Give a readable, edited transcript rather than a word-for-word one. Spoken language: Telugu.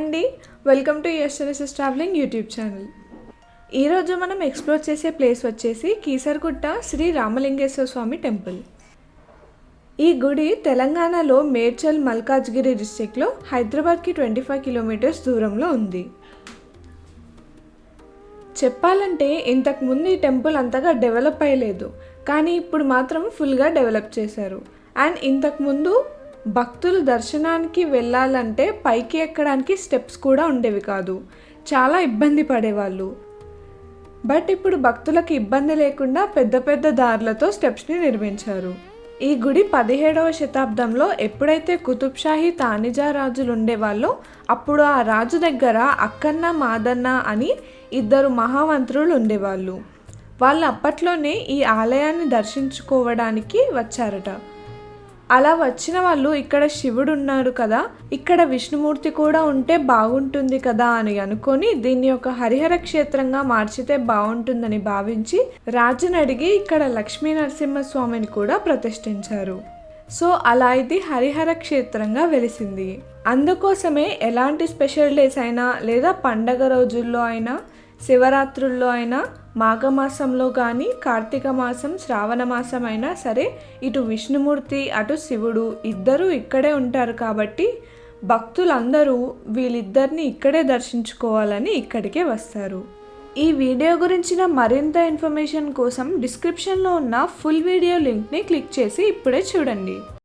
అండి, welcome to SNS travelling YouTube channel. ఈరోజు మనం ఎక్స్ప్లోర్ చేసే ప్లేస్ వచ్చేసి కీసరగుట్ట శ్రీ రామలింగేశ్వర స్వామి టెంపుల్. ఈ గుడి తెలంగాణలో మేడ్చల్ మల్కాజ్గిరి డిస్ట్రిక్ట్లో హైదరాబాద్కి 25 కిలోమీటర్స్ దూరంలో ఉంది. చెప్పాలంటే ఇంతకుముందు ఈ టెంపుల్ అంతగా డెవలప్ అయ్యలేదు, కానీ ఇప్పుడు మాత్రం ఫుల్గా డెవలప్ చేశారు. అండ్ ఇంతకుముందు భక్తులు దర్శనానికి వెళ్ళాలంటే పైకి ఎక్కడానికి స్టెప్స్ కూడా ఉండేవి కాదు, చాలా ఇబ్బంది పడేవాళ్ళు. బట్ ఇప్పుడు భక్తులకు ఇబ్బంది లేకుండా పెద్ద పెద్ద దారులతో స్టెప్స్ని నిర్మించారు. ఈ గుడి 17వ శతాబ్దంలో ఎప్పుడైతే కుతుబ్షాహీ తానిజా రాజులు ఉండేవాళ్ళో అప్పుడు ఆ రాజు దగ్గర అక్కన్న మాదన్న అని 2 మహామంత్రులు ఉండేవాళ్ళు. వాళ్ళు అప్పట్లోనే ఈ ఆలయాన్ని దర్శించుకోవడానికి వచ్చారట. అలా వచ్చిన వాళ్ళు ఇక్కడ శివుడు ఉన్నాడు కదా, ఇక్కడ విష్ణుమూర్తి కూడా ఉంటే బాగుంటుంది కదా అని అనుకొని దీన్ని ఒక హరిహర క్షేత్రంగా మార్చితే బాగుంటుందని భావించి రాజుని అడిగి ఇక్కడ లక్ష్మీ నరసింహస్వామిని కూడా ప్రతిష్ఠించారు. సో అలా ఇది హరిహర క్షేత్రంగా వెలిసింది. అందుకోసమే ఎలాంటి స్పెషల్ డేస్ అయినా లేదా పండగ రోజుల్లో అయినా, శివరాత్రుల్లో అయినా, మాఘమాసంలో కానీ, కార్తీక మాసం, శ్రావణ మాసం అయినా సరే ఇటు విష్ణుమూర్తి అటు శివుడు ఇద్దరూ ఇక్కడే ఉంటారు. కాబట్టి భక్తులందరూ వీళ్ళిద్దరిని ఇక్కడే దర్శించుకోవాలని ఇక్కడికే వస్తారు. ఈ వీడియో గురించిన మరింత ఇన్ఫర్మేషన్ కోసం డిస్క్రిప్షన్లో ఉన్న ఫుల్ వీడియో లింక్ని క్లిక్ చేసి ఇప్పుడే చూడండి.